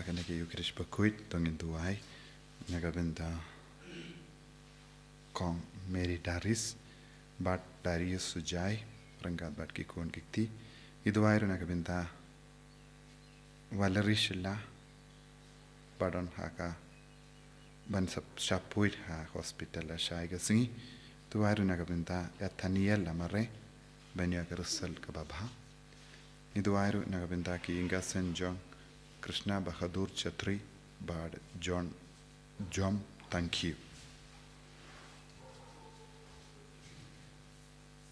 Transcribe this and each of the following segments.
kan nagi Ukrish Bakhuid tongin tuai nagabenta kong Mary Daris bat Darius Sujai rangkat bat kikon kikti iduai ru nagabenta Valerishla badon haka ban shapuit ha hospital la shai ga Sngi tuai ru nagabenta ya Taïew la mare banya kerusel ke babha iduai ru nagabenta ki inga senjong Krishna Bahadur Chatri bad John Jom Taïew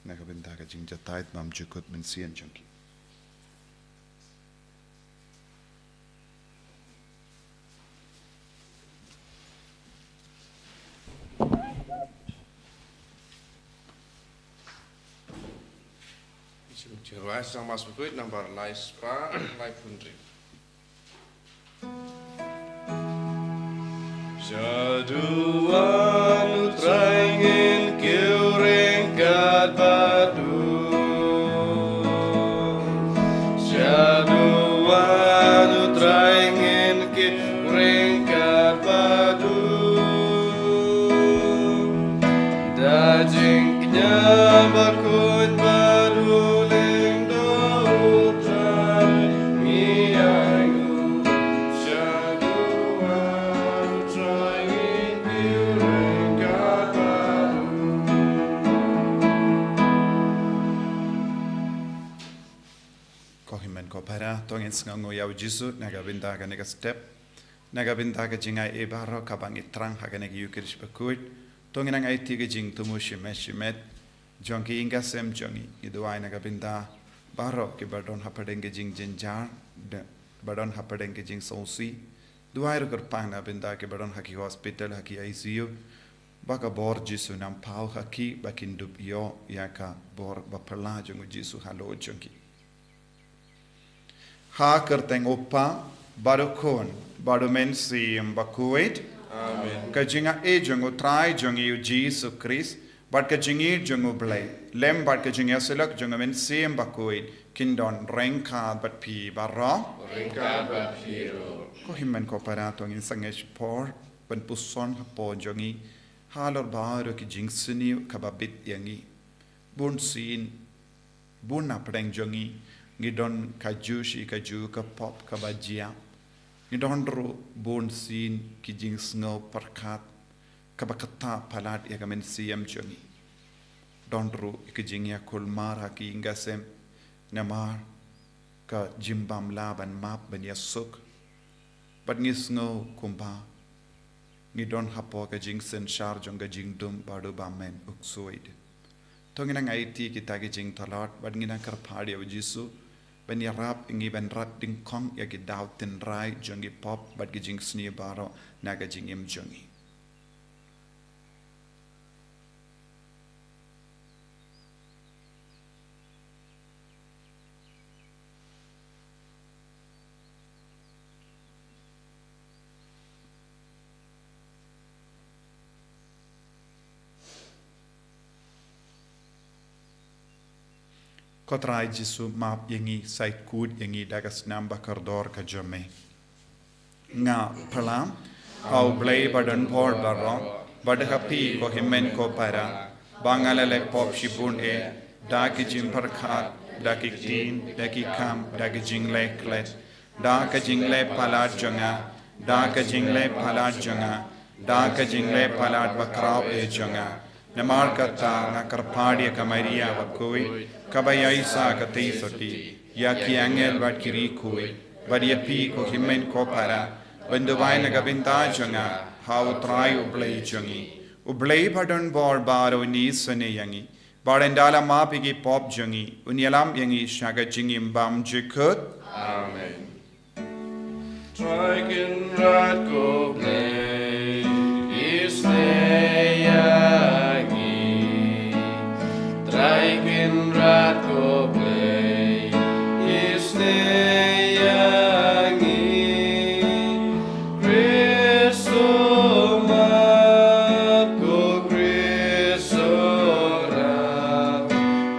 nagabenta ka jing jatait mam jukut men sian chunki Cerai sang mas Bakhuid number live spa live pundri. Jaduan utraingin kiuring kat badu. Jaduan utraingin kiuring kat badu. Dajing knya Bakhuid badu. Para tongin sngango yaw jisu nagabinta ka nega step nagabinta ka jingai ebaro kabang itrang ha ka nega Ukrish Bakhuid tongin ang IT ka jing shimet jonki inga sem jongi iduai nagabinta baro ki badon hapadeng ka jing jinjar badon hapadeng ka jing sausi duai ru kerpang nagabinta ki badon haki hospital haki ICU baka bor jisu nam pau haki bakin dup yo yaka bor bapala jongo jisu halo jonki ha kerteng opa barukon barumen si Bakhuid Amen. Kajinga e jongo trai jongi Jesus Christ but kajingi jongo blay lem but kajinga selak jongo men si Bakhuid kindon rengka bat pi barra Rengka bat hero. ko himmen ko para tong in sangesh por ban puson po jongi halor baro ki jingsini kababit yangi bun sin bun apreng jongi ngidon kaju ka pop ka bajia ngidon ro bon sin ki jing sngo parkat ka bakata palat ya kamen siam jongi don ro ki jing ya kulmar ha ki ingasem namar ka jimbam laban map ban yasuk bat ngisngo kumba ngidon hapo ka jing sen shar jong ka jing dum badu bamen uksoid tongina ngaiti kita ki jing talat bat ngina kar phadi jisu ben ya rap ingi ben rat ding kong ya ki daw tin rai jongi pop bat gi jing sni baro naga jing im jongi Kotrai jisu map yangi sait kud yangi dagas namba kardor ka jome. Nga palam au blay badan por barro badhapi ko himmen ko para bangalale pop shibun daki jim parkhat daki tin daki kam daki jingle klet daka jingle palat jonga daka jingle palat jonga daka jingle palat bakrao jonga namar kata na karpadi kamaria Bakhuid kabaya isa katei soti ya ki angel bat kiri kui badia pi ko himmen ko para banduvai na gabinta jonga how try ublay jongi ublay badon bor baro ni sane yangi barendala ma pigi pop jongi unyalam yangi shaga jingim bam jikut Amen. Striking right go play is yangi striking right go play is yangi Kristo mako Kristo ra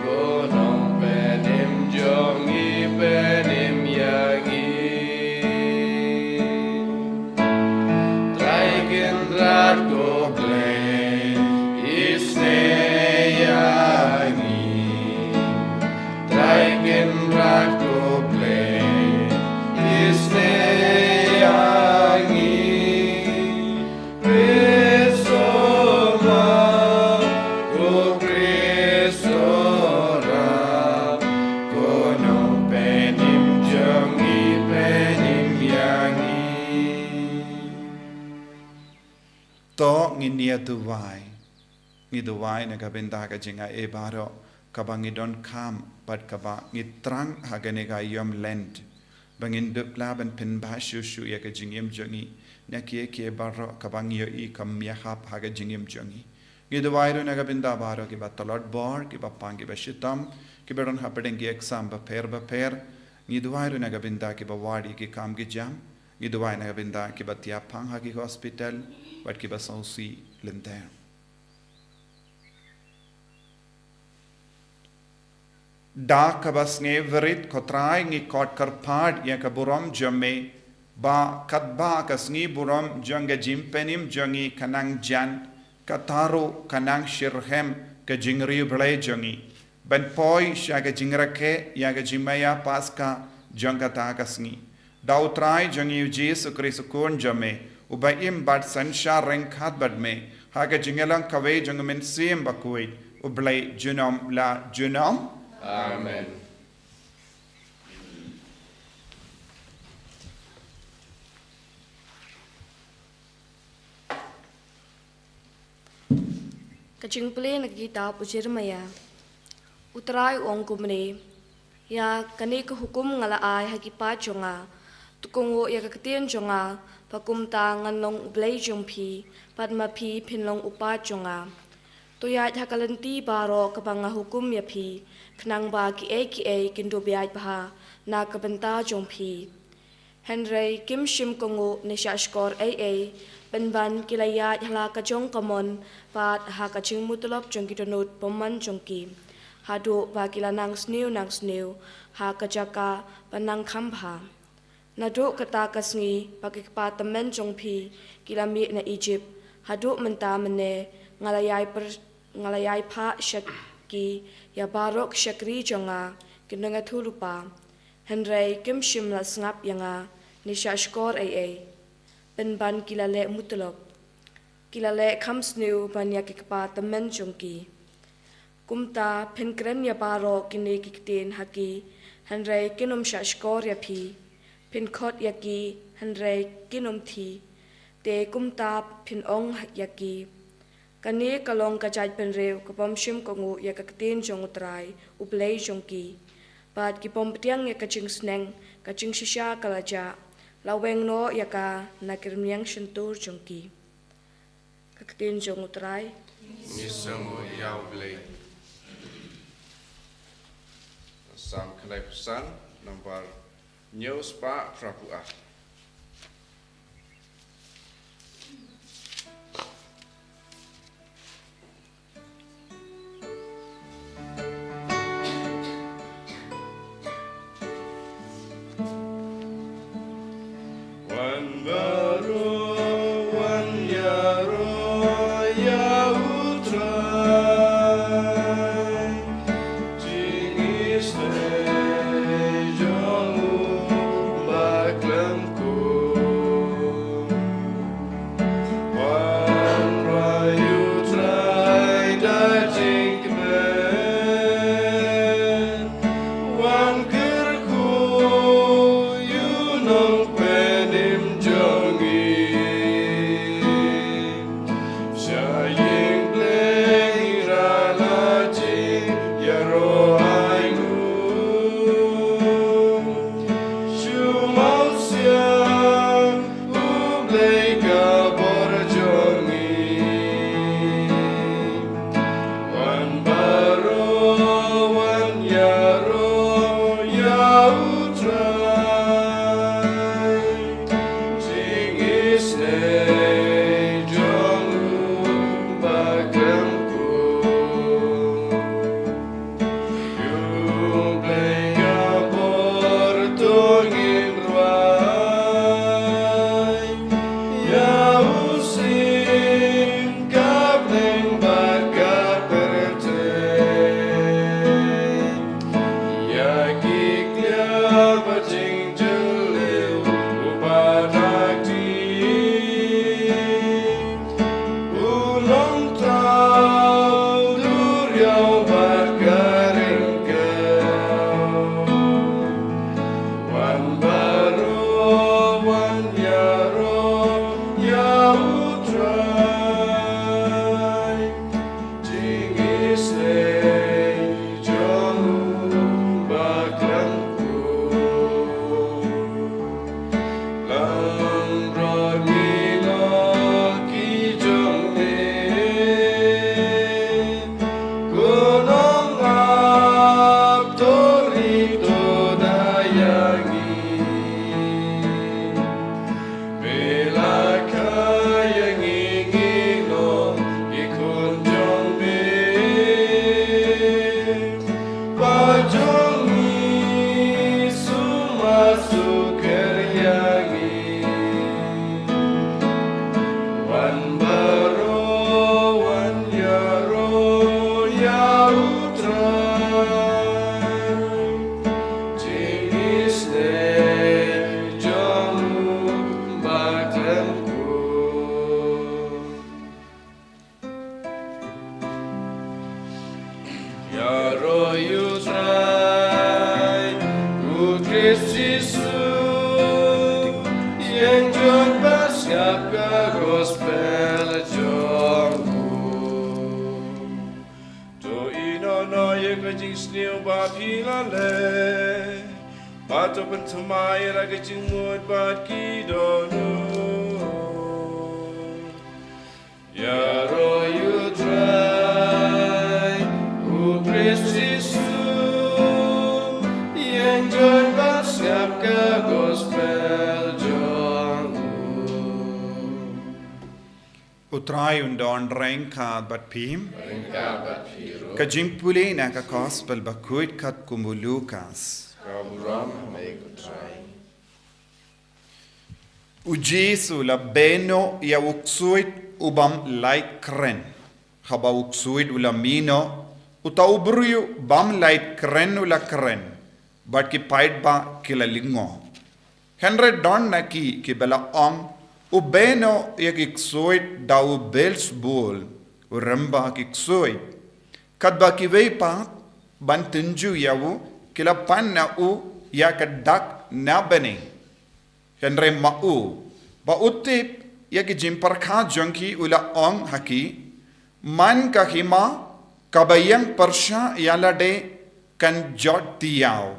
konong penim jongi penim yangi nginia duwai ngi duwai na kabinda ka jinga e baro kabang idon kam pat kaba ngitrang haganega yom Lent bangin depla ban pin ba shu ya ka jingim jongi na kie baro kabang yo I kam ya hap haga jingim jongi ngi duwai ro na kabinda baro ki ba tolot bor ki ba pang ki ba shitam ki beron hapedeng ki exam ba per ngi duwai ro na kabinda ki ba wadi ki kam ki jam ngi duwai na kabinda ki ba tia pang ha ki hospital wat ki ba sausi lenter da kabas ngeverit kotrai ngi kot karpad ya kaburam jame ba katba kasngi buram janga jimpenim jangi kanang jan kataro kanang shirhem ka jingri blai jangi ban poi shaga jingrake ya ga jimaya paska janga ta kasngi dautrai jangi jesu krisukun jame ubaim bad sansha renkhat badme haga jingelang kawe jangmen sim Bakhuid ublai junom la junom Amen. Kajing Palei nakikita pujir maya. Utray ong kumne. Ya kani ka hukum ngalaay hagipa jonga. Tukungo ya kakatian jonga. Pakumta nganong ublay jongpi. Padma pi pinlong upa jonga. Tuyat hakalanti baro kapanga hukum ya pi. Knang ba ki e kindo biayat baha. Na kabenta jongpi. Henry Kim Shim Kongo ni Shashkor AA. Benban kilayat hala kajong kamon pat ha kaching mutulop jong kitonut poman jongki hadu ba kila nang sniu ha kajaka panang kambha nadu kata kasngi pakikpa tamen jongpi kilami na Egypt hadu menta mene ngalayai pha shaki ya barok shakri jonga kinanga thulupa Henry Kim Shim la snap yanga ni Shashkor AA Benban kilale mutulop. Kilale kamsniu banya kikpa tamen jongki. Kumta penkren ya baro kine kiktin haki. Henry kinom shashkor ya pi. Pinkot yaki henry kinom thi. Te kumta pinong yaki. Kani kalong kajaj penrew kapom shim kongu ya kaktin jongutrai ublay jongki. Pat kipom petiang ya kaching sneng kaching shisha kalaja. Laweng no yaka nakirmiang shentur jongki. Kaktin jongutrai. Misango Yauble. Sam Kalai Pesan, nomor News Pak Prabuah. Klem Yaro you try, good Christ yang jong bersiap ke gospel jongku. To ino no ye kajing sniu ba pilale, bato pentamai ra kajing mut bat kidonu. Yaro you try, ku Kristus yang jong bersiap ke gospel jongku. Utrai undon rengka bat pim. Kajing puli na ka gospel Bakhuid kat kumulukas. Kaburam may kutray. Ujisu la beno ya uksuit ubam like kren. Haba uksuit ulamino utaubruyu bam like kren ula kren. But ki pait ba kilalingo. Henry don na ki bela ong ubeno ya kiksuit dau bels bol uramba kiksuit. Kadba ki veipa ban tinju yawu kila pan na u ya kadak na bani. Henry ma'u ba utip ya ki jimparkha jongki ula ong haki man ka hima kabayang persha yala de kan jot tiyaw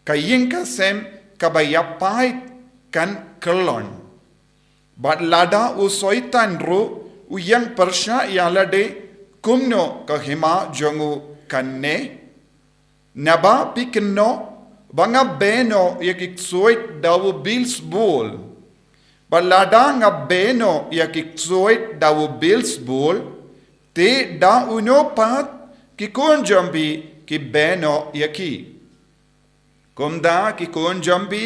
kaying ka sem kabayapait kan kelon bat lada u soitan ru u yang persha yala de kumno ka hima jongu kanne naba pikno banga beno yakik soit dawu bills bol balada nga beno yakik soit dawu bills bol te da uno pat ki konjambi ki beno yaki kumda ki konjambi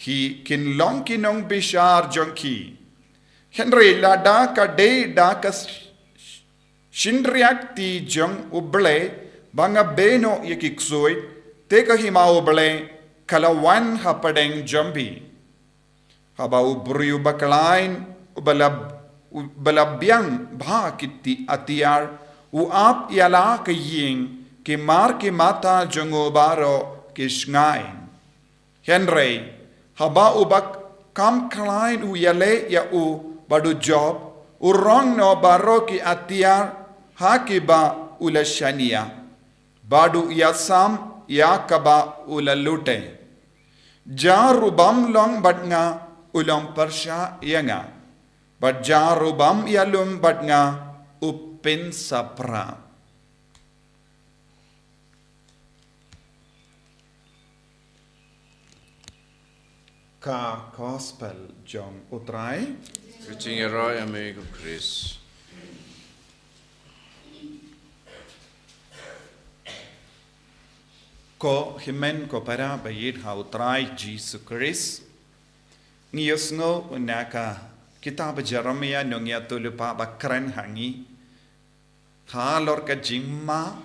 hi kinlong kinong bishar jonki Henry lada ka de da ka shindriak ti jong uble banga beno yakik soit te kahimao bale kalawan hapadeng jambi. Haba ubriu bakalain ubalabyang bha kiti atiar uap yala kaying kimar kimata jongo baro kisngain. Henry haba ubak kam kalain uyale ya u badu job urong no baro ki atiar hakiba ulashania badu yasam ya kaba ulalute jarubam long batnga ulang persha yanga bat jarubam yalum batnga upin sapra ka gospel jong utrai Kucing roy amigo Chris. ko himen ko para bayid ha utrai Jesus Christ ngiyos ngo unaka kitab Jeremia nongya tulupa bakran hangi halor ka jingma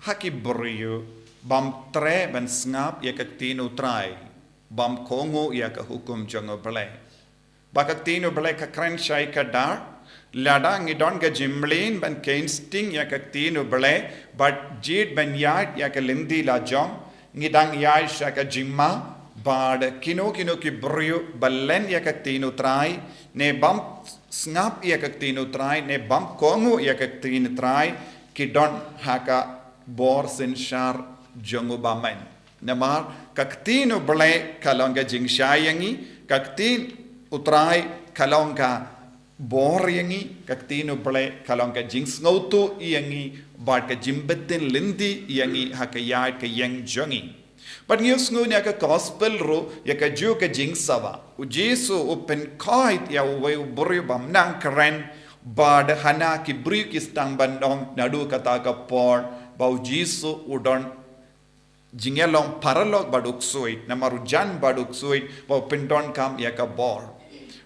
haki buriyo bam tre ban snap ya kaktin utrai bam kongo ya ka hukum jongo bale bakaktin bale ka kran shai ka dar lada ngidon ga jimlin ban kainsting ya kaktin bale but jid ban yard ya ka lindi la jong ngidang yai sha ka jimma bad kino ki brio balen ya kaktin utrai ne bam snap ya kaktin utrai ne bam kongo ya kaktin utrai ki don haka bor sin shar jongo bamen namar kaktin bale kalonga jing shayangi kaktin utrai kalonga bor yangi kaktino bale kalonga jings ngautu yangi bad ka jimbetin lindi yangi hakayat ka yang jongi but news ngunya ka gospel ro ya ka ju ka jingsawa u jesu open kait ya we buri bam nang kren bad hana ki bri ki stang bandong nadu kata ka por bau jesu udon jingelong paralog baduk soit namaru jan baduk soit bau pendon kam ya ka bor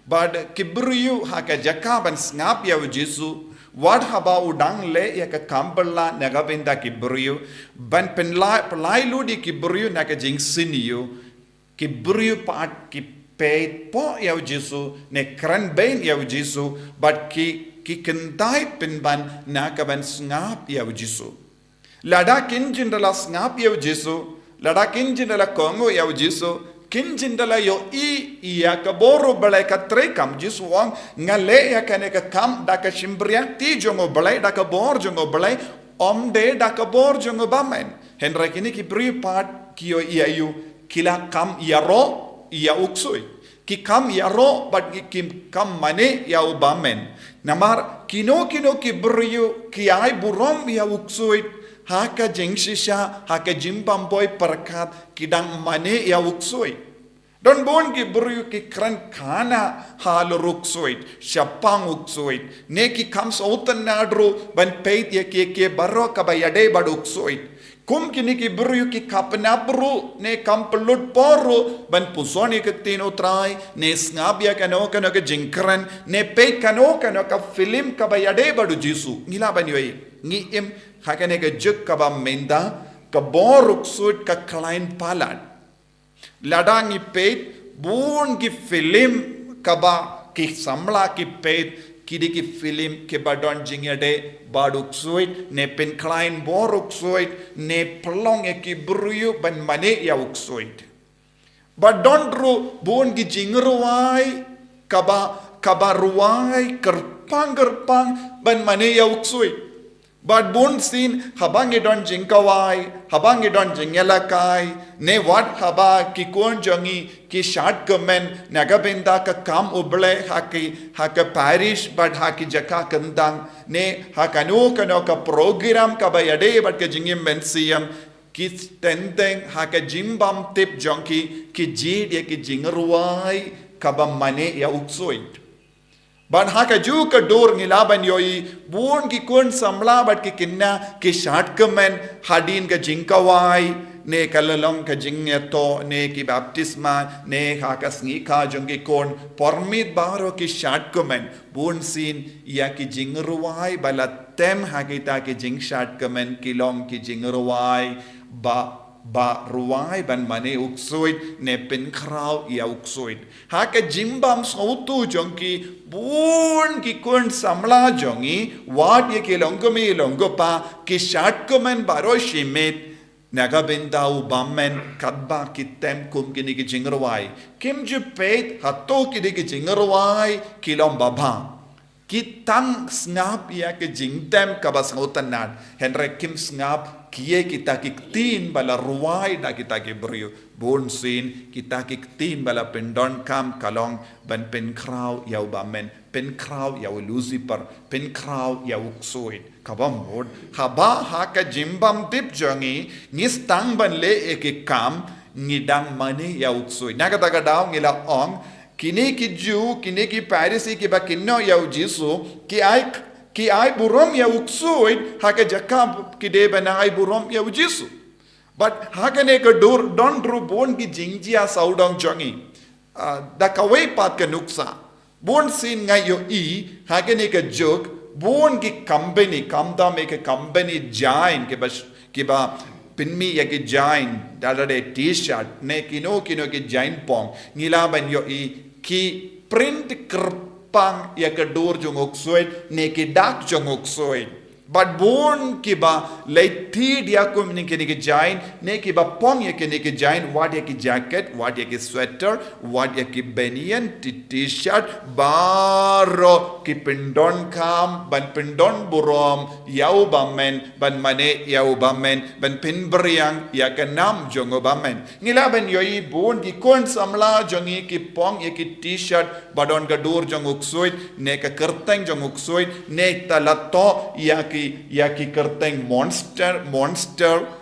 Bad kibriyu haka jakaban snap ya Jesu wad haba udang le ya ka kambala nagabinda kibriyu ban pelai ludi kibriyu naka jing siniyu kibriyu pat ki peit po ya Jesu ne kran bain ya Jesu but ki kendai penban naka ban snap ya Jesu Lada kinjindala ngap yaw Jesu, lada kinjindala kongo yaw Jesu, kinjindala yo iya kaboro balay ka trekam Jesu wang ngale ya kane ka kam da ka shimbriang ti jongo balay da ka bor jongo balay omde da ka bor jongo bamen. Henry kini ki bri part kiyo iya yu kila kam yaro iya uksui. Ki kam yaro but ki kam mane ya ubamen. Namar kino ki bri ki ay burom ya uksui. Haka jengsisha, haka jimpamboy perkat kidang mane ya uksoi. Don bon ki buru ki kran kana halo ruksoit, syapang uksoit. Ne ki kam sautan nadro ban peit ya ke baro kabayade bad uksoit. Kum kini ki buru ki kapnabru ne kam pelut poro ban pusoni ke tino trai ne snabia kano ke jingkran ne peit kano ka film kabayade badu Jesu. Ngila ban yoi ngi im hakane ke juk kaba menda ka boruk sud ka klein palad ladangi peit bun ki film kaba ki samla ki peit kidi ki film ke badon jingade baduk suit ne pen klein boruk suit ne plong e ki bruyu ban mane ya uk suit badon ru bun ki jingruai kaba ruai kerpang ban mane ya uk suit. But bun sin habangi don jingkawai, habangi don jingelakai, ne wat haba ki kon jongi ki shat kemen nagabenda ka kam uble haka parish but haki jaka kandang ne hakanu kano ka program ka bayade but ka jingim mensiam ki tendeng haka jimbam tip jonki ki jid ya ki jingruai kaba mane ya uksoit. Ban haka ju ka dor ngilaban yoi bun ki kun samla bat ki kinna ki shat kemen hadin ka jingkawai ne kalalong ka jingneto ne ki baptisma ne haka sngi ka jongi kon pormit baro ki shat kemen bun sin ya ki jingruai bala tem hakita ki jing shat kemen kilong ki jingruai ba ruai ban mane uksoit ne pen kraw ya uksoit haka jimbam sautu jongi bun ki kun samla jongi wat ye ki longopa ki shat komen baro shimet nagabenda u bammen kadba ki tem kum ki jingruai kim ju pet hato ki jingruai kilom baba ki tang snap ya ki jingtem kabasautan nad henry kim snap kiye kita kiktin bala ruai da kita ki beriu bon sin kita kiktin bala pendon kam kalong ban pen kraw yau bamen pen kraw yau lucifer pen kraw yau uksoit kabam mod haba haka jimbam tip jongi ngistang ban le ek kam ngidang mane yau uksoit nagata daw ngila ong kini ki ju kini ki parisi ki bakinno yau Jesu ki ay burom ya uksuit haka jakab ki de bana ay burom ya Jesu but haka ne ka dur don dru bon ki jingjia saudong jongi da kawai pat ka nuksa bon sin ngai yo haka ne ka jok bon ki company kamda me ka company join ke ba pinmi ya ki join dalade t-shirt ne kino ki join pong ngilaban yo ki print pang ya ke dor jong oksoit ne ke dak jong oksoit but born ki ba leiti dia ko ne ke jain ne ki ba pong ya ke jain what ya ki jacket what ya ki sweater what ya ki banian t-shirt baro ki pendon kam ban pendon burom yau bamen ban mane yau bamen ban pin briang ya ke nam jong bamen ngila ben yoi bon ki kon samla jongi ki pong ya ki t-shirt badon ka dur jong uksoit ne ka kerteng jong uksoit ne talato ya ki kerteng monster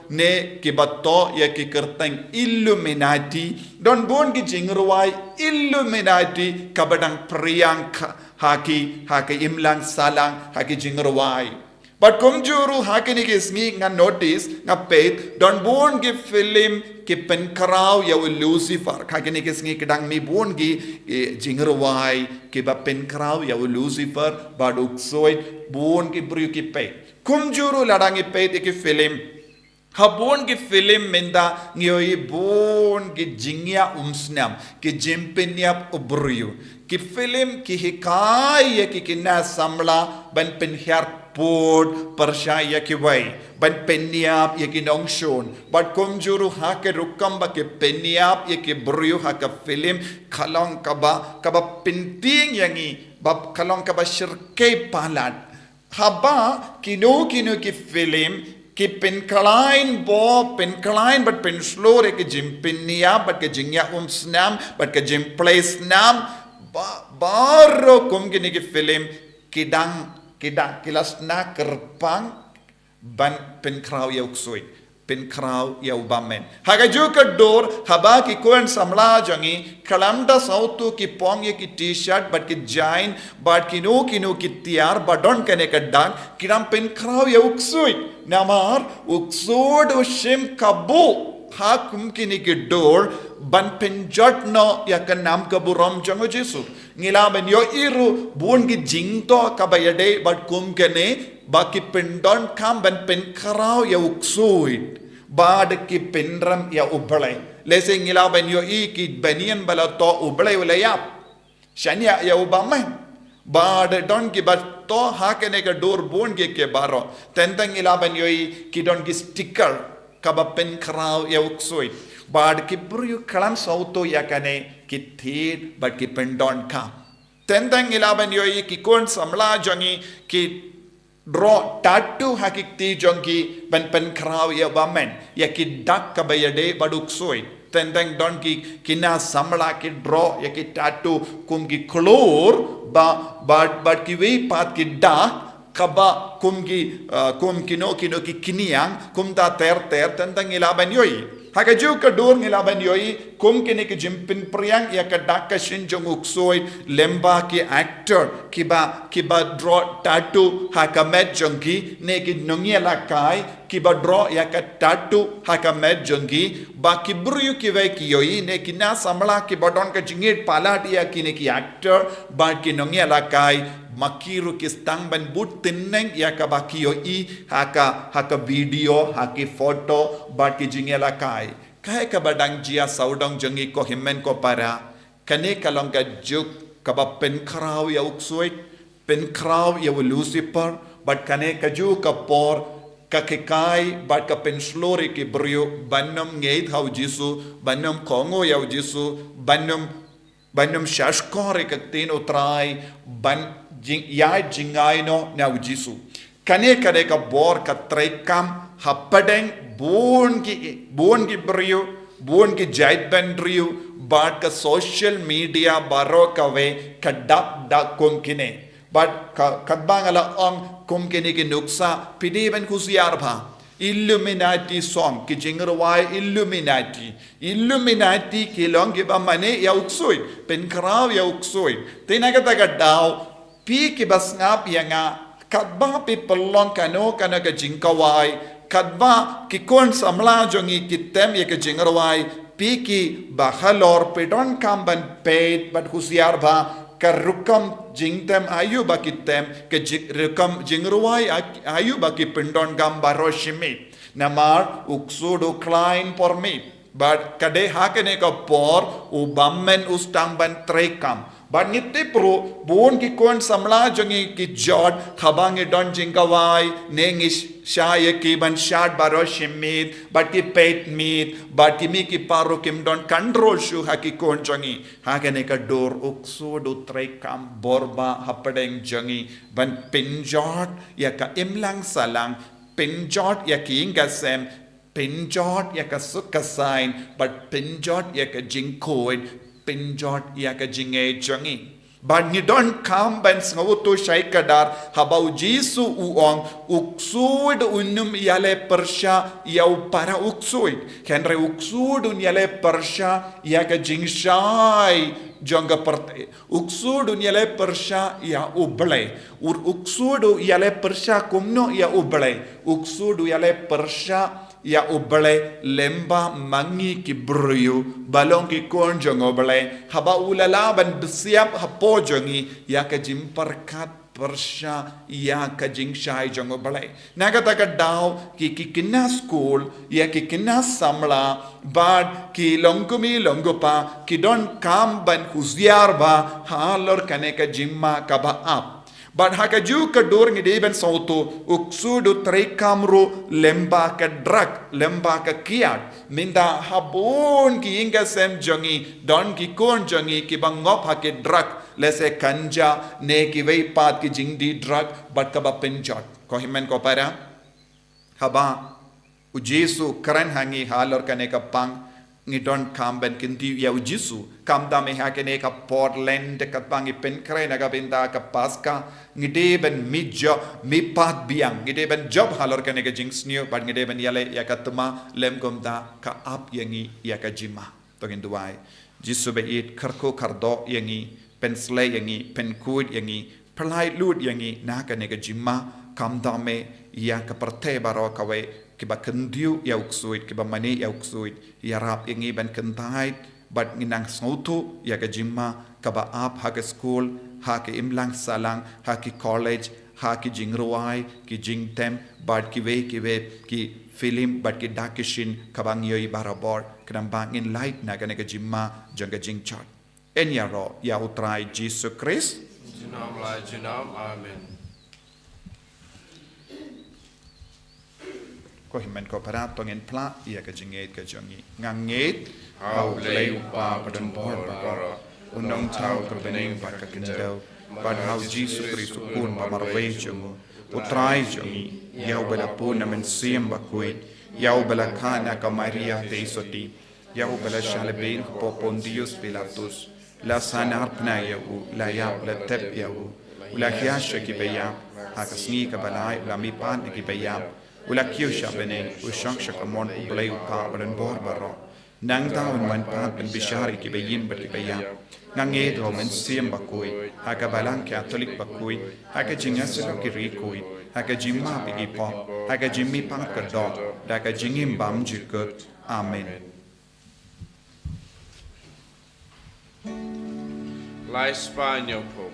ne ki bato ya ki kerteng illuminati don bon ki jingruai illuminati kabadang priyank haki imlang salang haki jingruai but kumjuru haki ni kisngi nga notice nga pet don bon ki film ki penkarau ya Lucifer haki ni kisngi kedang mi bon ki jingruai ki ba penkarau ya Lucifer baduk soit bon ki bru ki pet kumjuru ladangi pet ki film habon ki film menda ngioi bon ki jingya umsnam ki jempenya ubruyu ki film ki hikai ki kinna samla ban penhyar port persya ki wai ban peniap ye ki nongshon but komjuru ha ke rukam ba ke peniap ye ki bryu ha ka film khalong kaba penting yangi bab khalong kaba shirke palat haba kino ki film ki penkalain but pen slow re ke jim peniap but ke jingya snam but ke jim place nam baro kum gini ki film kidang kilas na kerpang ban penkrau yauk sui penkrau yau bamen haga juga dor haba ki koen samla jangi kalamda sautu ki pong ye ki t-shirt but ki jain but kino ki tiar badon kene ka dang kidam penkrau yauk sui namar uksod ushim kabu hakum kini ki dor ban penjot no ya kan nam ka buram jango jesu ngila ben yo iru bun ki jingto kabayade but kum kene baki pendon kam ban pen karau ya uksuit bad ki penram ya ublai lese ngila ben yo I ki banian bala to ublai wala yap shania ya ubamen bad don ki bat to ha kene ka dor bun ke baro tentang ngila ben yo I ki don ki sticker kaba pen karau ya uksuit bad ki buru kalam sauto ya kane ki thid but ki pendon ka tentang ilaban yoi ki kon samla jangi ki draw tattoo hakik ti jangi pen krau ya bamen ya ki dak kabayade baduk soi tentang don ki kina samla ki draw ya ki tattoo kum ki klor but ki we pat ki dak kaba kum kino ki kiniang kum ta ter tentang ilaban yoi haga juga dor ngilaban yoi kum kini ki jimpin priang ya ka dakka shinjong uksoi lemba ki actor kiba draw tattoo haka met jongi ne ki nongia la kai kiba draw ya ka tattoo haka met jongi ba ki bru ki ve ki yoi ne ki na samla ki bodon ka jingit palat ya ki actor ba ki nongia la kai makiru ki stang ban but tinneng ya ka ba ki yoi haka video haki foto ba ki jingela kai ka badang jia saudong jangi ko himmen ko para kane kalong ka juk ka ba pen krau ya uksoi pen krau ya lucifer but kane ka ju ka por ka kai but ka pen slori ki brio bannom ngeit hau jisu bannom kongo ya jisu bannom shashkore ka tin utrai ban jingai no na jisu kane ka bor ka trekam hapadeng bon ki brio bon ki jait ben rio but ka social media baro ka we ka dak kum kine but kadbangala ong kum kine ki nuksa pidi ben kusiar bha Illuminati song ki jingerwai Illuminati ki long ki ba mane ya uksoi pen krau ya uksoi tinaga ka daw pi ki basngap yanga kadba pi pelong kano ka jingkawai kadba ki kon samla jongi ki tem ye ka jingerwai pi ki bahalor pedon kamban paid but husiar ba ka rukam jingtem ayu ba ki tem ka rukam jingerwai ayu ba ki pendon gam baroshimi namar uksudu klein por me but kade hakene ka por ubammen ustang ban trekam but ngitte pro bon ki kon samla jangi ki jod khabang don jingawai nengish shaye ki ban shad baroshimit but ki pet meet but ki mi ki paro kim don control shu haki kon jangi hakene ka dor uksudu trekam borba hapadeng jangi ban pinjot ya ka imlang salang pinjot ya ki ingasem pinjot ya ka sukasain but pinjot ya ka jingkoid pinjot ya ka jinge jangi but ni don kam ban sngoto shai kadar habau jisu uong uksud unum yale persha yau para uksud kenre uksud un yale persha ya ka jingshai janga parte uksudu yale persha ya ublai uksudu yale persha kumno ya ublai uksudu yale persha ya ublai lemba mangi ki bryu balong ki konjong ublai haba ulala ban besiap hapo jongi ya ka jimparkat persha ya ka jingshai jong ublai nagata ka daw ki kina school ya ki kina samla bad ki longkumi longopa ki don kam ban huziar ba halor kane ka jimma ka ba up But hakaju kadur ngide ben sautu uksudu treikamru lemba ka drak lemba ka kiat minda habun ki inga sem jongi don ki kon jongi ki bangop hake drak lese kanja ne ki veipat ki jingdi drak but ka ba penjot ko himen ko para haba ujesu kran hangi halor kane ka pang ngidon kamben kinti ya ujisu kamda me hakene ka Portland ka pangi pen krena ka binda ka paska ngide ben midjo mi pat biang ngide ben job halor kane ka jings new but ngide ben yale ya ka tuma lem komda ka ap yangi ya ka jima to nduai jisu be it karko kardo yangi pen slay yangi pen kud yangi Palei lut yangi na ka ne ka jima kamda me ya ka parte baro ka we kiba kendiu ya uksuit kiba mani ya uksuit ya rap ingi ban kentait bat nginang sautu ya ka jimma kaba ap ha ka school ha ka imlang salang ha ki college ha ki jingruai ki jingtem bat ki we ki film bat ki dakishin kabang yoi barabor kram bangin light na ka jimma janga jingchat en ya ro ya utrai Jesus Christ Jinam lai jinam amen. Ko himen ko para tongin pla ia ka jinget ka jongi nganget Hau leu pa padan bor bara. unong tau terbening pa ka kindau but how Jesus Christ kun pa marwe jongu utrai jongi yau bela puna men sim Bakhuid yau bela kana ka Maria teisoti yau bela shalbin po Pontius Pilatus la sanar pna yau la ya la tep yau la kiasha ki beya ha ka Sngi ka balai la mi pan ki beya Ula kiusha bene ushang shakamon Palei upa badan bor baro nang taun man pa ben bishari ki bayin bat ki bayam ngange do men sim Bakhuid ha ka balang Catholic Bakhuid ha ka jingaselo ki rikuid ha ka jimma bi po ha ka jimmi pa ka do da ka jingim bam jikut amen La España po.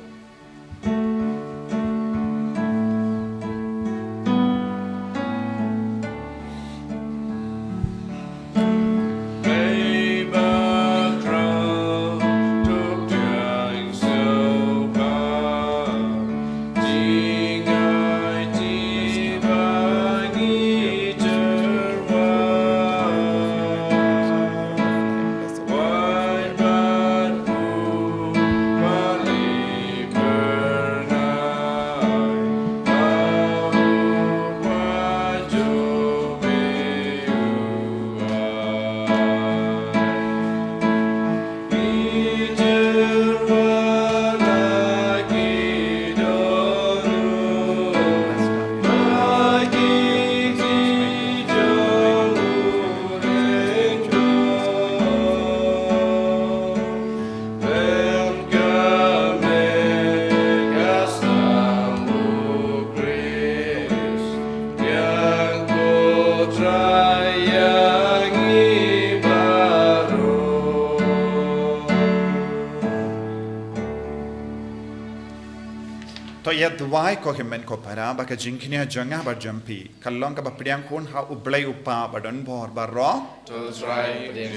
to ya dwai ko himen ko para ba ka jinknya janga ba jampi kallong ka ba priang kun ha ublai upa ba don bor ba ro To try the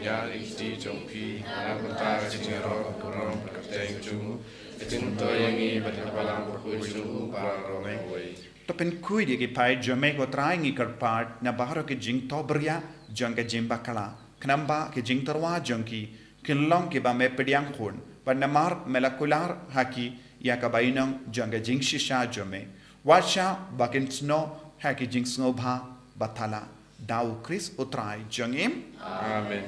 ya di jompi na kota jingero ko rom ka teng chu. Itin to yangi ba ta balang ko chu pa ro mai wei. to pen kui di ki pai jame ko trai ngi kar part na baharo ke jing to bria janga jimba kala knamba ke jing tarwa jangki kinlong ke ba me priang kun ba namar molecular haki ya ka bainang janga jing shisha jame washa bakin sno haki jing sno bha bathala dau Chris utrai jangim Amen.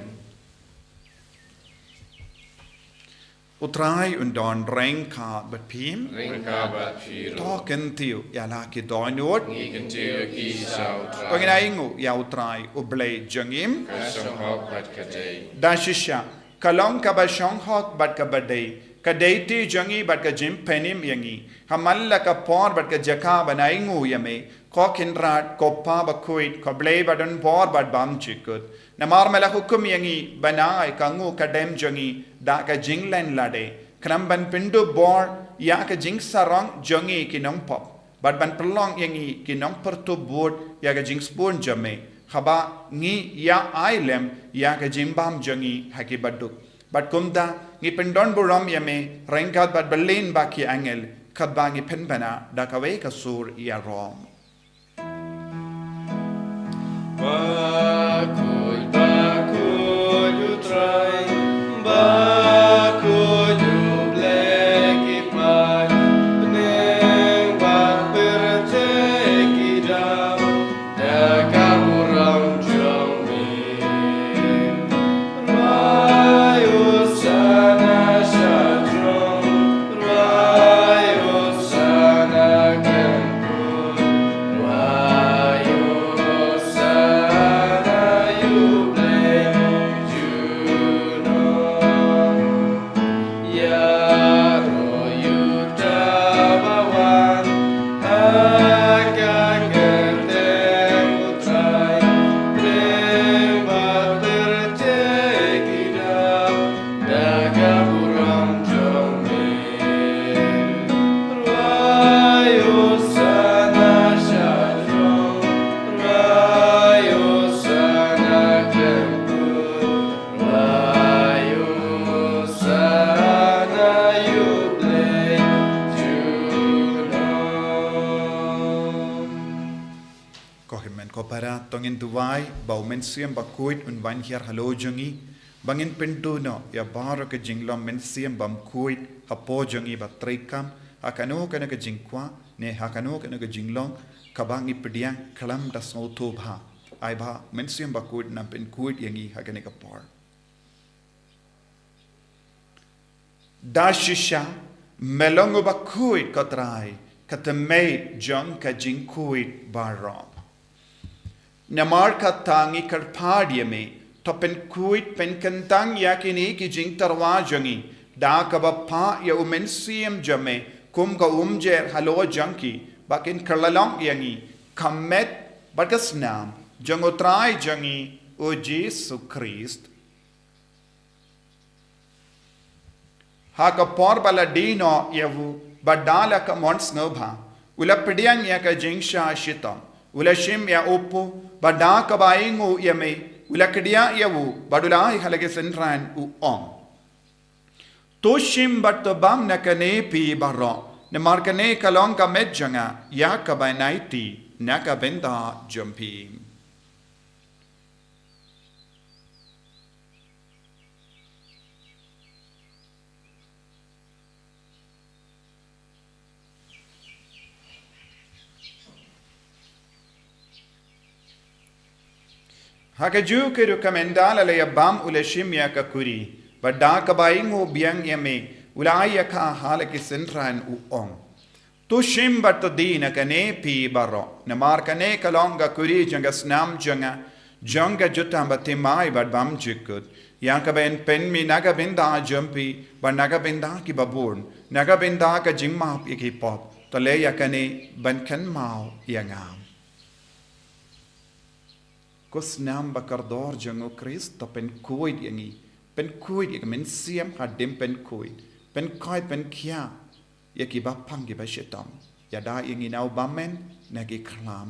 utrai undon reng ka bat pim Ring ka ba phiro. to kentiu ya la ki doinot Ni kan te ki sao tra. to ngina ingu ya utrai ublei jangim Ka song hok bat ka dei. da shisha kalong ka ba shong hok bat ka badai ka deiti jangi bat ka jim penim yangi hamalla ka por bat ka jaka banaingu yame ko kinrat ko pa Bakhuid ko blei badon por bat bam chikut namar mela hukum yangi banai kangu kadem jangi da ka jinglen lade kram ban pindu bor ya ka jing sarang jangi ki nong pop bat ban pelong yangi ki nong pertu bot ya ka jing spoon jame khaba ngi ya ailem ya ka jimbam jangi hakibaduk bat kumda ngi pendon buram yame rengkat bat berlin baki angel kabangi penbana dakawe kasur ia rom. Bakhuid, Bakhuid, you try. Bakhuid, you black it my. Neng bak berceki down. Dah kaburang jombi. Rayu sana syadrong. Rayu sana kempun. Rayu sana you blame you know. Yaro you tabawan. Agak keteng utrai. Lembab berceki dah. Dah kaburang jombi. Rayu sana syadrong. Rayu sana kempun. Rayu sana you blame you know. Kohimen kopara tongin duwai bau mensiam Bakhuid un wan hier halo jongi bangin pentuno ya baro ke jinglom mensiam bam Bakhuid hapo jongi batrikam akano kana ke jingkwa ne hakano kana ke jinglong kabangi pediang kalam da sauto bha ai bha mensiam Bakhuid na pen Bakhuid yangi hakane ka par dashisha melongo Bakhuid katrai katamei jong ka jingkuid barom Namar katangi karpadia me to pen kuit pen kantang yakini ki jing tarwa jangi da kabapa ya umensiam jame kum ka umjer halo janki bakin karlalong yangi kamet bagasnam jangotrai jangi o Jesu Christ haka por baladino yavu badala ka mons ngobha ula pedian ya ka jingsha shitam ula shim ya opo bada ka baingu ya me ula kedia yavu badulai halage sentran u on to shim bat bam na kane pi barro ne markane kalong ka medjanga ya ka bainaiti na ka benda jumping Hakaju ke rekomendala le bam uleshim ya kakuri bada kabaingo biang yame ulaya ka halaki sentran u on to shim bat dina kane pi baro na mar kane kalonga kuri janga snam janga jutamba temai bad bam jikut yang ka ben pen mi naga benda jumpi ba naga benda ki babun naga benda ka jingma ki pop to le ya kane ban kan mau yangam Kusnam bakardor jango Christ to pen kuid yangi pen kuid yak men siam hadim pen kuid pen kuid pen kia yaki bapang ki bashetam yada yangi nau bamen nagi klam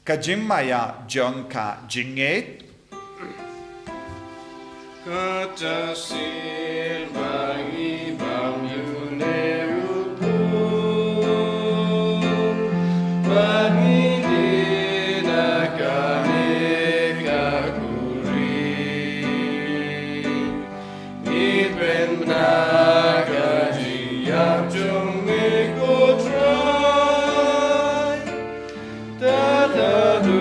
Kajimaya jongka jinget Katasin bagi bam yunerupu bagi dinakane kakuri Iben naga jiap jong ikutrai Tatadu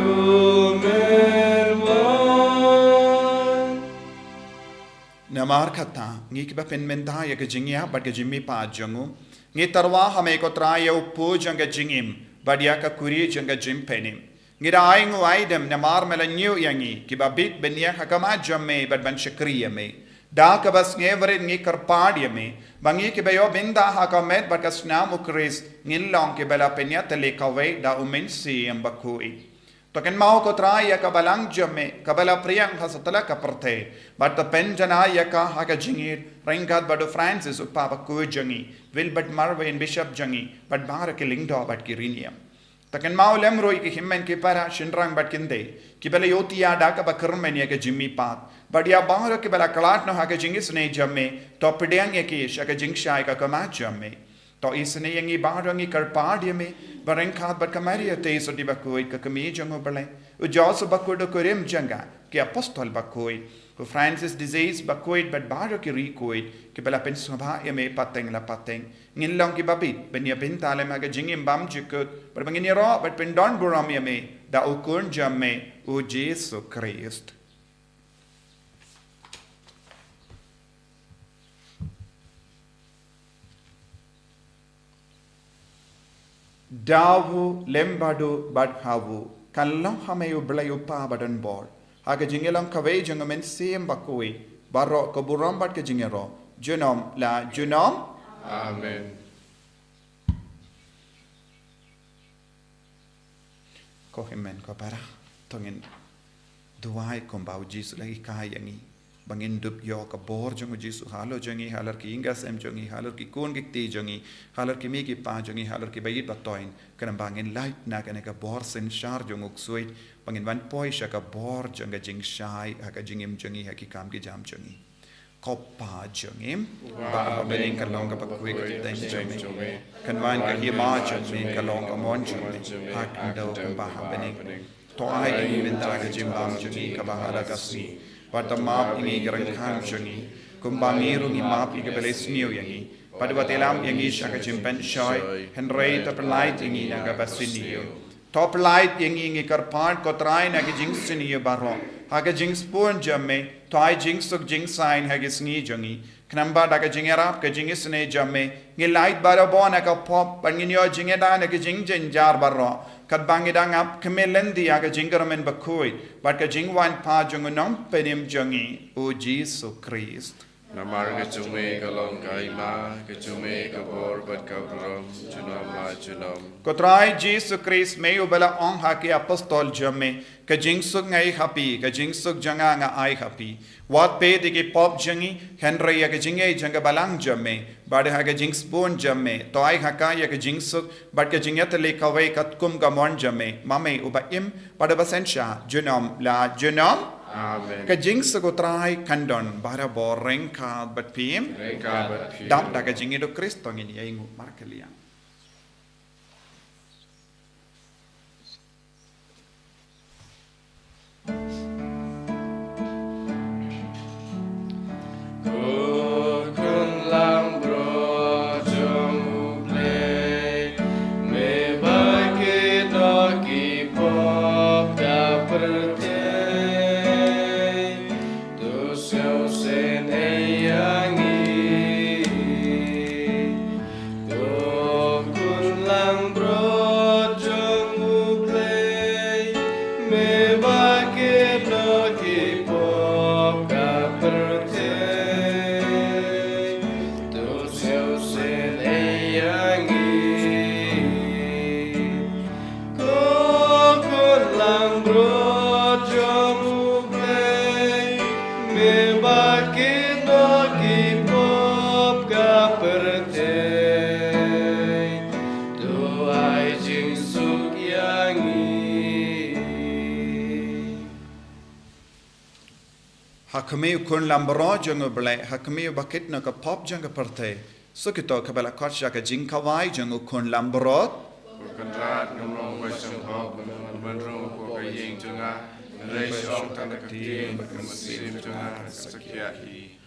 Namar kata ngi kiba pen menda ya ke jingya bad ke jimmi pa jangu ngi tarwa hame ko traya upo janga jingim bad ya ka kuri janga jim penim ngi da aingu aidem namar mela nyu yangi kiba bit benya hakama jamme bad ban shakriya me da ka bas ngevre ngi karpad yame bangi ke bayo binda hakamet bad ka snam ukris ngin long ke bela penya tele kawe da umensi Bakhuid Token mau ko traya ka balang jamme kabala priyang hasatala ka perte but the penjana yaka haka jingir ringkat badu Francis upapa ko jangi will but marve in bishop jangi but barake lingdo but kiriniam Takan mau lem roi ki himmen ki para shinrang bat kinde ki bela yoti ya da ka bakrmen ya ke jimmi pat badia bahra ki bela kalat no ha ke jingis ne jamme to pedang ya ki sha ke jingshai ka kama jamme to isne yangi bahrangi kar padye me bareng khat bat kamari te so di Bakhuid ka kami jango bele u jos Bakhuid ko rem janga ki apostol Bakhuid ko Francis disease Bakhuid bat bahra ki recoid ki bela pen sabha ya me pateng la pateng ngin long ki babit ben ya bin tale ma ga jingim bam jikut ber bangin ro bat pen don buram ya me da ukun jamme o Jesus Christ dawu lembadu badhawu kallam hameyu blayu pa badan bor haga jingelam kawai jangamen sem Bakhuid barro ko buram bat ke jingero junom la junom Amen. ko himen ko para tongin duai ko bau Jesus lagi kai yangi bangin dup yo ka bor jong Jesus halo jangi halar ki ingas em jangi halar ki kon ki ti jangi halar ki mi ki pa jangi halar ki bayit batoin kan bangin light na kan ka bor sen shar jong uksui bangin van poi sha ka bor jong ga jing shai ha ka jingim jangi ha ki kam ki jam jangi Koppa jungim ba bening kalong ka Bakhuid ten jumi kan wan ka hi ma jumi kalong ka mon jumi hak ndo ka ba bening to ai ni min ta ka jim bam jumi ka ba hala ka si pada map ini garang kan jumi kumbangi rungi map i ka beles niu yangi pada batelam yangi sha ka jim pen shoy henrei ta light yangi na ka basinio top light yangi ngi kar part ko trai na ki jing sinio baro haga jing spoon jamme toy jing suk jing sign haga sngi jungi knamba daga jing arab ka jing isne jamme ngi light bara bona ka pop pangin yo jing da na ka jing jen jar barro kat bangi dang ap kemelendi haga jing garmen Bakhuid but ka jing wan pa jung nom penim jungi o Jesus Christ Namar ke cume kalong kai ma ke cume ke bor bat ka brom junam la junam ko trai Jesus Christ me ubala on ha ke apostol jamme ka jing suk ngai happy ka jing suk janga nga ai happy wat pe de ke pop jangi henry ya ka jing ai janga balang jamme bade ha ka jing spoon jamme to ai ha ka ya ka jing suk bat ka jing ya te le ka wai kat kum ka mon jamme mame uba im bade basensha junam la junam Amen. ka jing suk utrai kandon bara boreng ka bat pim Reka bat pi dap da ka jing do Kristo ngin ya ingu markelia Kun lang bro jom play me bagi doki pop da perte tu seu sen eyangi kun lang bro jom play me bagi doki pop da perte Hakamiu kun lambro jango ble hakamiu bakit na ka pop janga parte sukito kabala kotsha ka jing kawai jango kun lambro Kan rat ngomong macam hok menrung ko kayeng junga rai syok tan kati mesin junga sakiahi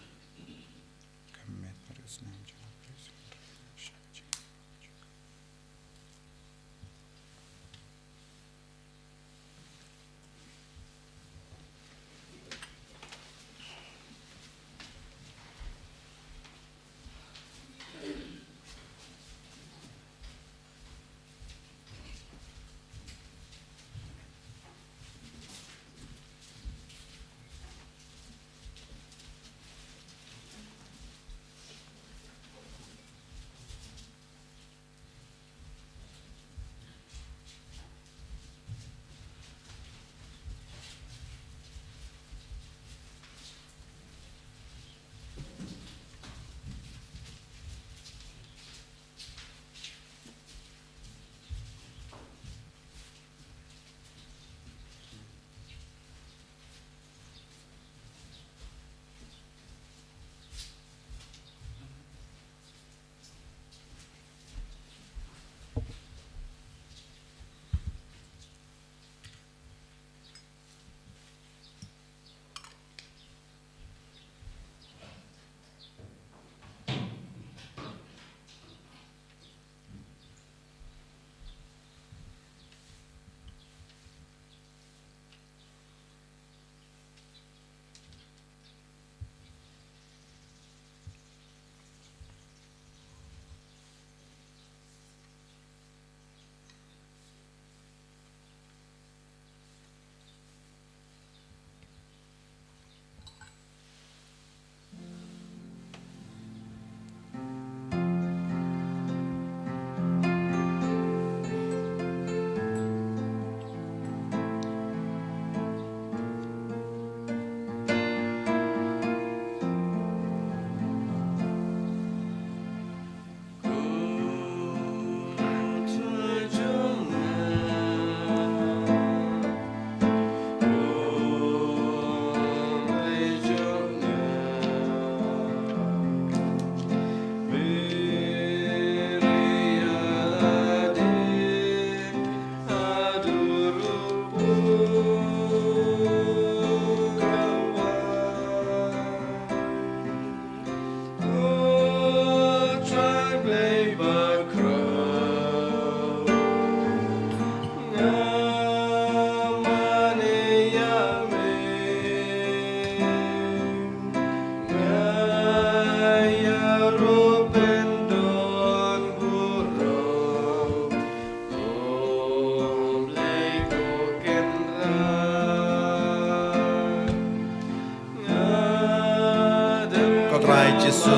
Jisu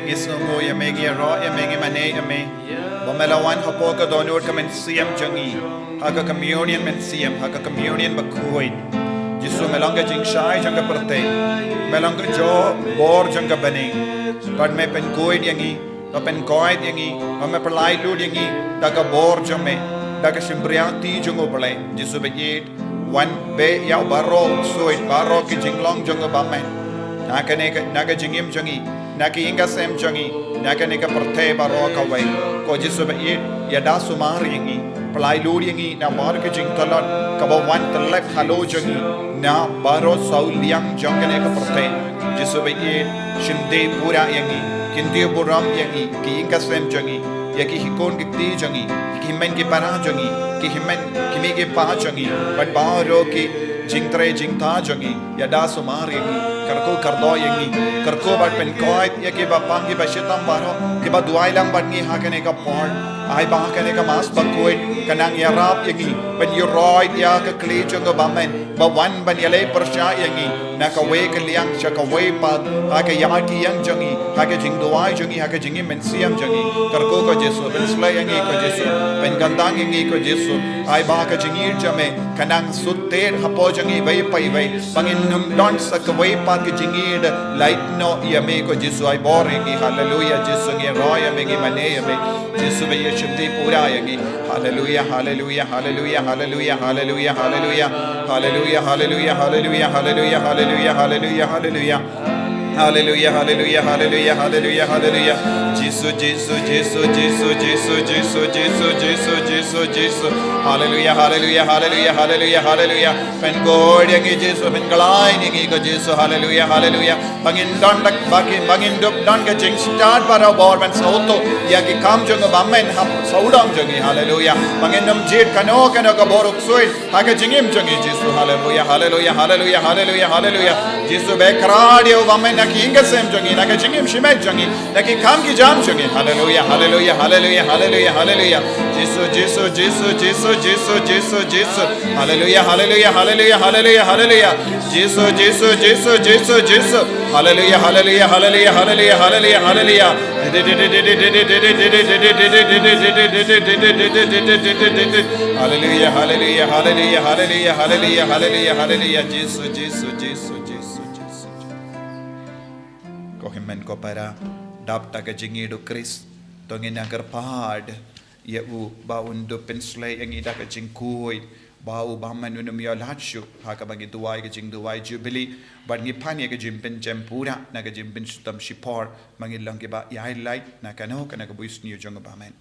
Gisungo yamegi ro yamegi mane yame Bomelawan hapo ka donor ka men siyam jangi Haga communion men siyam haga communion Bakhuid Jisu melanga jing shai janga perte Melanga jo bor janga bane Pad me pen koid yangi Ta pen koid yangi Ta me Palei lud yangi Daga bor jame Daga simbriati jungo Palei Jisu be yit Wan be yau baro suit baro ki jinglong janga bamen Naga jingim jangi Naki inga sem jangi Naka neka perte baro kawai Ko Jisu be yit Yada sumar yangi Palei lud yangi Na mar ki jing talot Kaba wan talek halo jangi Na baro saul liang janga neka perte Jisu be yit Shinde pura yangi Kinti buram yangi Ki inga sem jangi Yaki hikon kikti jangi Ki himen ki para jangi Ki himen kimi ki pa jangi But baro ki jingtre jingta jangi Yada sumar yangi Karko kardo yangi Karko bat pen koit Yaki ba pangi ba shitam baro Ki ba duai lang bat ngi hakane ka por Ay ba hakane ka mas Bakhuid Kanang yarap yangi Ban yuroid ya ka kli jango bamen Ba wan ban yale persya yangi Naka we ka liang siya ka we pad Haka yaki yang jangi Haka jing duai jangi Haka jingi men siyam jangi Karko ko Jisu Ben slay yangi ko Jisu Ben gandang yangi ko Jisu Ay ba ka jingir jame Kanang sutter hapo jangi way pay way Pangin num don sa ka way pad ka jingir Light no yame ko Jisu ay bor yangi Hallelujah Jisu ngi roy yame ngi mane yame Jisu be yeshimdi pura yangi Hallelujah Hallelujah Hallelujah Hallelujah Hallelujah Hallelujah Hallelujah Hallelujah Hallelujah Hallelujah Hallelujah Hallelujah Hallelujah Hallelujah, hallelujah, hallelujah, hallelujah, hallelujah. Jesus, Jesus, Jesus, Jesus, Jesus, Jesus, Jesus, Jesus, Jesus, Jesus. Hallelujah, hallelujah, hallelujah, hallelujah, hallelujah. Pen God yangi Jesus, pen kalai yangi ko Jesus. Hallelujah, hallelujah. Bangin don dak bangin dup don ka jing start para bor ben sauto yaki kam jong bammen ham saudam jongi. Hallelujah. Bangin dum jit kano ka boruk suit haka jingim jongi Jesus. Hallelujah, hallelujah, hallelujah, hallelujah, hallelujah. Jesus be kradio bammen Naki inga sem jangi, naka jingim shimek jangi, naki kam ki jam jangi. Hallelujah, hallelujah, hallelujah, hallelujah, hallelujah. Jesus, Jesus, Jesus, Jesus, Jesus, Jesus, Jesus. Hallelujah, hallelujah, hallelujah, hallelujah, hallelujah. Jesus, Jesus, Jesus, Jesus, Jesus. Hallelujah, hallelujah, hallelujah, hallelujah, hallelujah, hallelujah. Hallelujah, hallelujah, hallelujah, hallelujah, hallelujah, hallelujah, hallelujah. Jesus, Jesus, Jesus, Jesus. Himen ko para dapta ka jingido Chris tongin agar pad ya u ba undo penslay ang ida ka jingkuy ba u ba manunum ya lachu ha ka bagi duwai ka jing duwai jubilee but ngi pani ka jimpen jempura na ka jimpen sutam shipor mangilang ki ba ya highlight na kano kana ka buis niyo jong ba men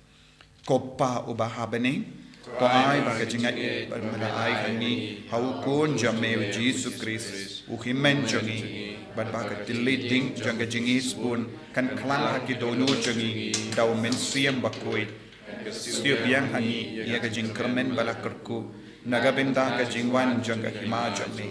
kopa u ba habene ko ay ba ka jingai ba malai kani hau kun jame Jesus Christ u himen jongi But baka deleting janga jingi spoon kan klang haki donu jangi daw men siyam Bakhuid siyo biyang hani iya ka jing kermen bala kerku nagabenda ka jingwan janga hima jame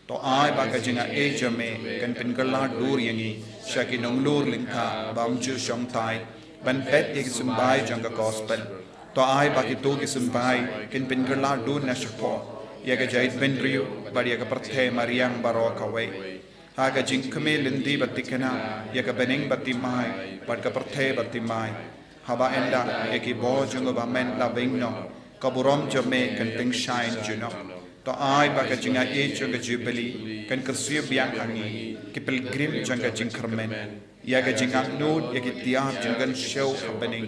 to ay baka jinga e jame kan pingala dur yangi shaki nonglur lingka bamchu shong tai ban pet ek sumbai janga gospel to ay baki to ki sumbai kan pingala dur na shakpo iya ka jait benriu bari ka parthe mariang baro kawai Haga jingkame lindi batikana yaka beneng batimai badka parthe batimai haba enda yaki bo jungo bamen la bingno kaburom jame kan ting shine juno to ai baka jinga e junga jubilee kan kersiu biang hangi ki pilgrim janga jingkermen yaka jinga nud yaki tiap jungan show happening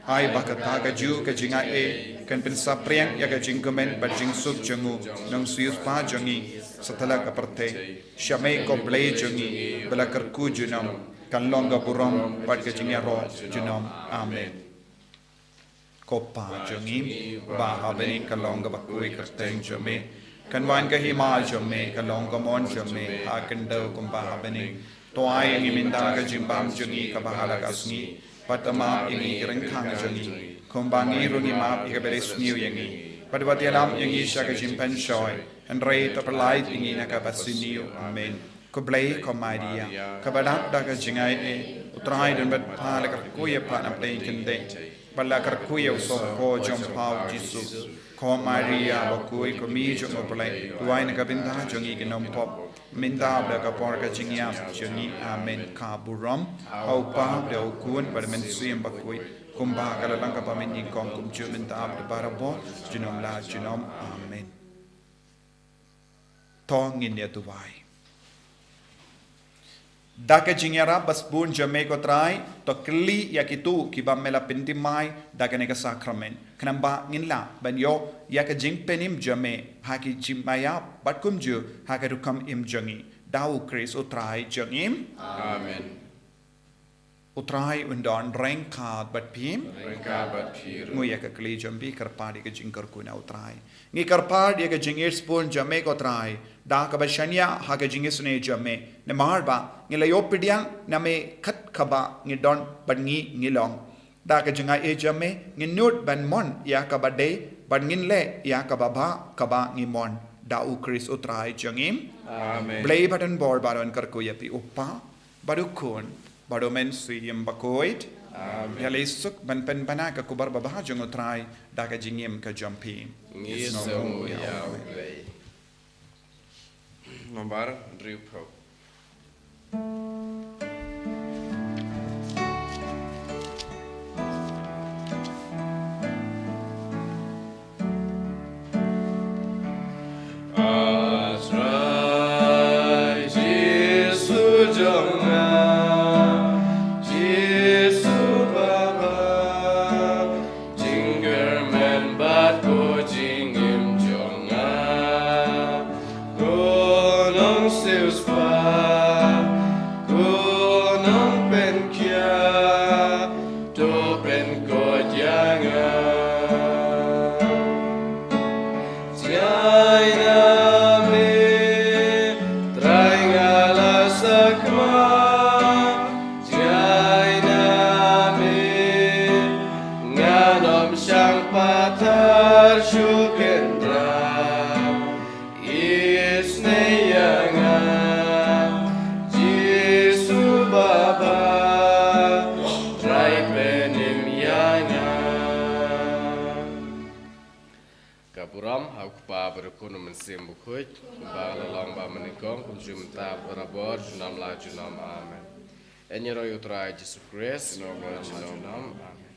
ai baka taga ju ka jinga e kan pin sapriang yaka jingkemen ba jingsuk jungu nang sius pa jungi setelah kaperte syamai ko Palei jungi bela kerku junam kan longa burom bad ke jinga ro junam amen kopa jungi ba habeni kan longa Bakhuid kerteng jame kan wan ka hima jame kan longa mon jame akan do kum ba habeni to ai ngi minda ka jimbam jungi ka bahala ka Sngi patama ingi rengkhang jungi kombangi rungi map ika beres new yangi padwati alam yangi sya ka jimpan shoy and rei to Palei ingi na ka basinio amen ko Palei ko Maria ka badat da ka jingai e utrai dan bat pala ka kuya pa na play kende bala ka kuya so ko jom pau Jesus ko Maria Bakhuid ko mi jom Palei tuai na ka binda jongi ginom pop minta bra ka por ka jingya jongi amen ka buram au pa bra kun bar men sim Bakhuid kumba kala lang ka pamin ni kom kum chu minta bra barabo jinom la jinom amen tong in ya tuwai Daka jingera bas bun jame ko try to kli yakitu kiba mela pintimai daka neka sakramen kanamba nginla ban yo yaka jing penim jame haki jimaya batkum ju haka rukam im jangi dau kris utrai jangim Amen. utrai undon reng kad bat pim Rengka bat piru. ngu yaka kli jambi karpadi ka jingkar kuna utrai ngi karpad yaka jingir spun jame ko try da ka bashanya haka jingis ne jame ne marba ngila yo pidiang name khat khaba ngi don ban ngi ngilong da ka jinga e jame ngi nut ban mon ya ka bade ban ngin le ya ka baba kaba ngi mon da u kris utrai jangim Amen. blay button bor baron kar ko yapi uppa baru kun baru men suyim Bakhuid Amen. ya lesuk ban pen banaka kubar baba jang utrai da ka jingim ka jampi Ngisong yaw play. Nombar driu pro. Asrai Jesu jonga Jesu baba Jinger men bat ko jingim jonga Gunung sius pa Gunung pen kia Do pen ko jangan Kapuram aku pa berkuno mensim Bakhuid ba long ba menikong kum jumta berabor junam la junam amen. Enyeroy utrai Jesus Christ no amen.